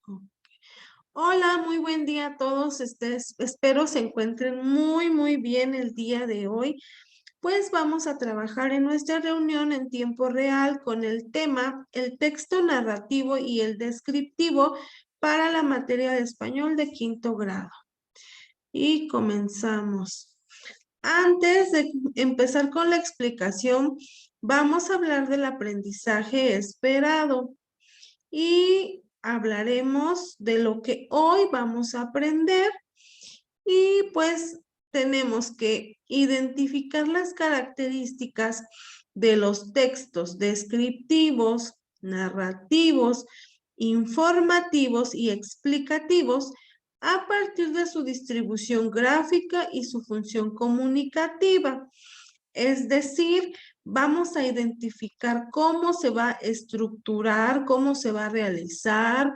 Ok. Hola, muy buen día a todos. Espero se encuentren muy bien el día de hoy. Pues vamos a trabajar en nuestra reunión en tiempo real con el tema, el texto narrativo y el descriptivo para la materia de español de quinto grado. Y comenzamos. Antes de empezar con la explicación, vamos a hablar del aprendizaje esperado. Y hablaremos de lo que hoy vamos a aprender y pues tenemos que identificar las características de los textos descriptivos, narrativos, informativos y explicativos a partir de su distribución gráfica y su función comunicativa. Es decir, vamos a identificar cómo se va a estructurar, cómo se va a realizar,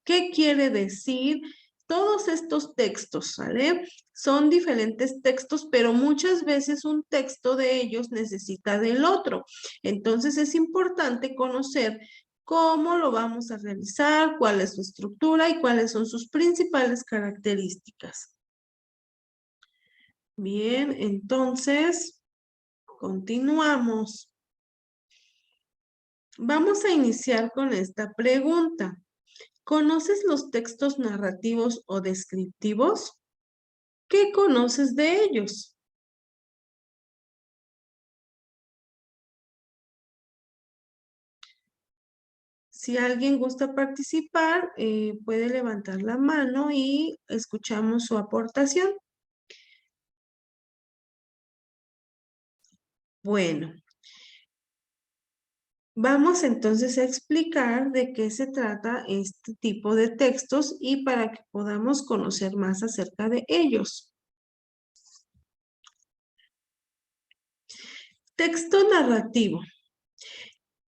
qué quiere decir. Todos estos textos, ¿sale? Son diferentes textos, pero muchas veces un texto de ellos necesita del otro. Entonces es importante conocer cómo lo vamos a realizar, cuál es su estructura y cuáles son sus principales características. Bien, entonces continuamos. Vamos a iniciar con esta pregunta. ¿Conoces los textos narrativos o descriptivos? ¿Qué conoces de ellos? Si alguien gusta participar, puede levantar la mano y escuchamos su aportación. Bueno, vamos entonces a explicar de qué se trata este tipo de textos y para que podamos conocer más acerca de ellos. Texto narrativo.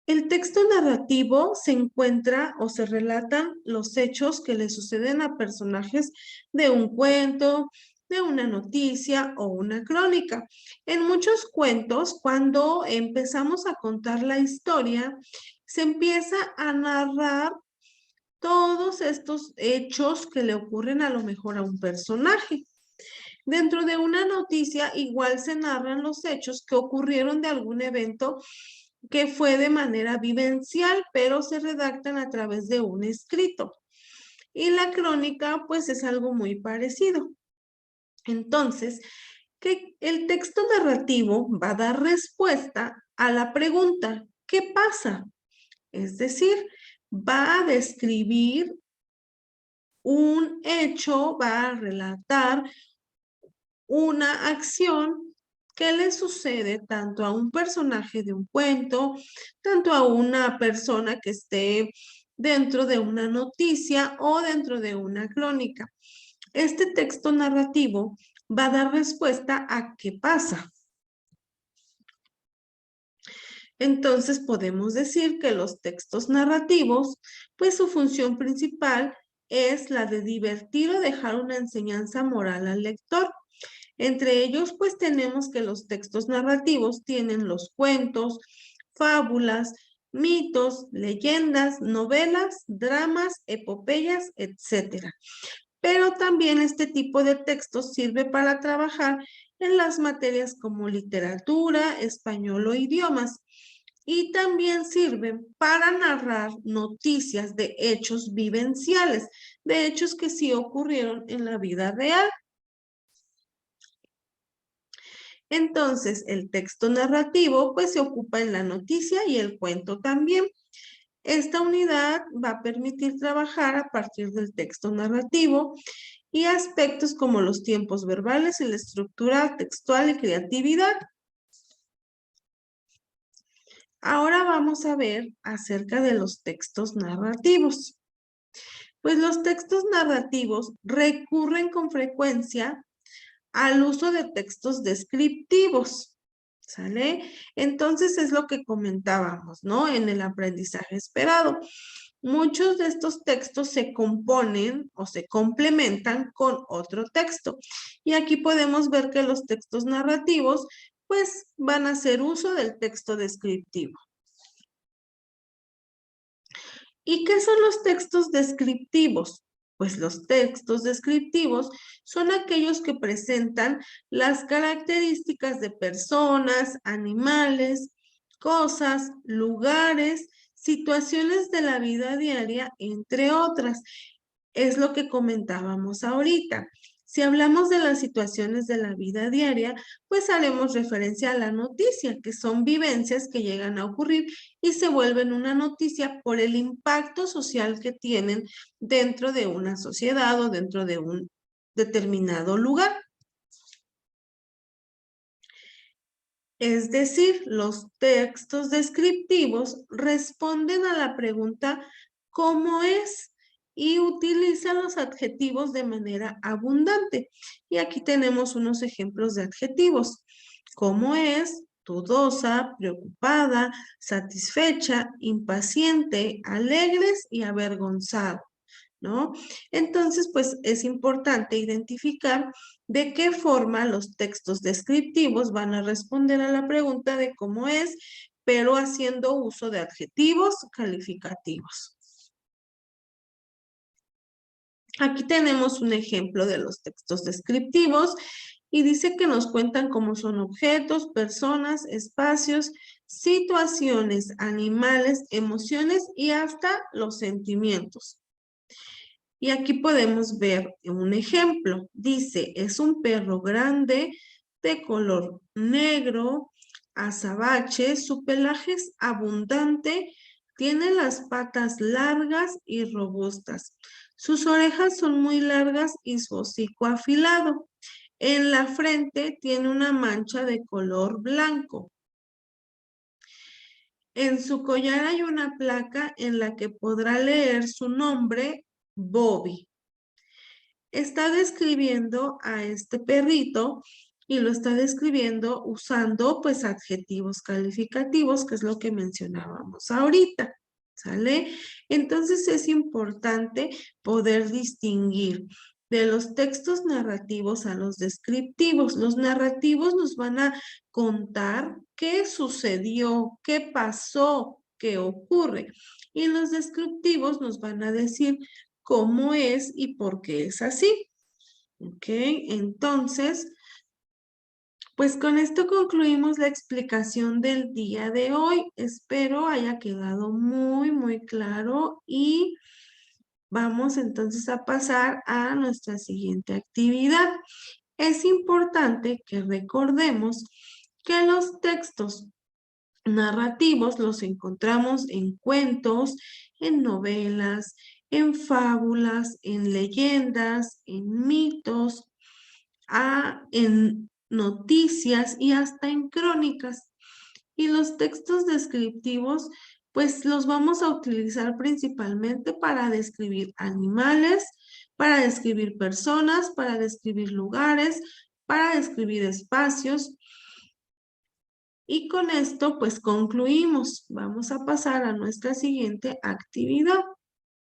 El texto narrativo se encuentra o se relatan los hechos que le suceden a personajes de un cuento, de una noticia o una crónica. En muchos cuentos, cuando empezamos a contar la historia, se empieza a narrar todos estos hechos que le ocurren a lo mejor a un personaje. Dentro de una noticia igual se narran los hechos que ocurrieron de algún evento que fue de manera vivencial, pero se redactan a través de un escrito. Y la crónica, pues, es algo muy parecido. Entonces, que el texto narrativo va a dar respuesta a la pregunta, ¿qué pasa? Es decir, va a describir un hecho, va a relatar una acción que le sucede tanto a un personaje de un cuento, tanto a una persona que esté dentro de una noticia o dentro de una crónica. Este texto narrativo va a dar respuesta a qué pasa. Entonces podemos decir que los textos narrativos, pues su función principal es la de divertir o dejar una enseñanza moral al lector. Entre ellos, pues tenemos que los textos narrativos tienen los cuentos, fábulas, mitos, leyendas, novelas, dramas, epopeyas, etc. Pero también este tipo de textos sirve para trabajar en las materias como literatura, español o idiomas. Y también sirven para narrar noticias de hechos vivenciales, de hechos que sí ocurrieron en la vida real. Entonces, el texto narrativo pues se ocupa en la noticia y el cuento también. Esta unidad va a permitir trabajar a partir del texto narrativo y aspectos como los tiempos verbales y la estructura textual y creatividad. Ahora vamos a ver acerca de los textos narrativos. Pues los textos narrativos recurren con frecuencia al uso de textos descriptivos, ¿sale? Entonces es lo que comentábamos, ¿no? En el aprendizaje esperado. Muchos de estos textos se componen o se complementan con otro texto. Y aquí podemos ver que los textos narrativos, pues, van a hacer uso del texto descriptivo. ¿Y qué son los textos descriptivos? Pues los textos descriptivos son aquellos que presentan las características de personas, animales, cosas, lugares, situaciones de la vida diaria, entre otras. Es lo que comentábamos ahorita. Si hablamos de las situaciones de la vida diaria, pues haremos referencia a la noticia, que son vivencias que llegan a ocurrir y se vuelven una noticia por el impacto social que tienen dentro de una sociedad o dentro de un determinado lugar. Es decir, los textos descriptivos responden a la pregunta ¿cómo es? Y utilizan los adjetivos de manera abundante. Y aquí tenemos unos ejemplos de adjetivos. ¿Cómo es? Dudosa, preocupada, satisfecha, impaciente, alegres y avergonzado, ¿no? Entonces, pues es importante identificar de qué forma los textos descriptivos van a responder a la pregunta de cómo es, pero haciendo uso de adjetivos calificativos. Aquí tenemos un ejemplo de los textos descriptivos y dice que nos cuentan cómo son objetos, personas, espacios, situaciones, animales, emociones y hasta los sentimientos. Y aquí podemos ver un ejemplo. Dice, es un perro grande de color negro, azabache, su pelaje es abundante, tiene las patas largas y robustas. Sus orejas son muy largas y su hocico afilado. En la frente tiene una mancha de color blanco. En su collar hay una placa en la que podrá leer su nombre, Bobby. Está describiendo a este perrito y lo está describiendo usando pues adjetivos calificativos, que es lo que mencionábamos ahorita, ¿sale? Entonces es importante poder distinguir de los textos narrativos a los descriptivos. Los narrativos nos van a contar qué sucedió, qué pasó, qué ocurre. Y los descriptivos nos van a decir cómo es y por qué es así. ¿Ok? Entonces, pues con esto concluimos la explicación del día de hoy. Espero haya quedado muy, muy claro y vamos entonces a pasar a nuestra siguiente actividad. Es importante que recordemos que los textos narrativos los encontramos en cuentos, en novelas, en fábulas, en leyendas, en mitos, en noticias y hasta en crónicas. Y los textos descriptivos, pues los vamos a utilizar principalmente para describir animales, para describir personas, para describir lugares, para describir espacios. Y con esto, pues concluimos. Vamos a pasar a nuestra siguiente actividad.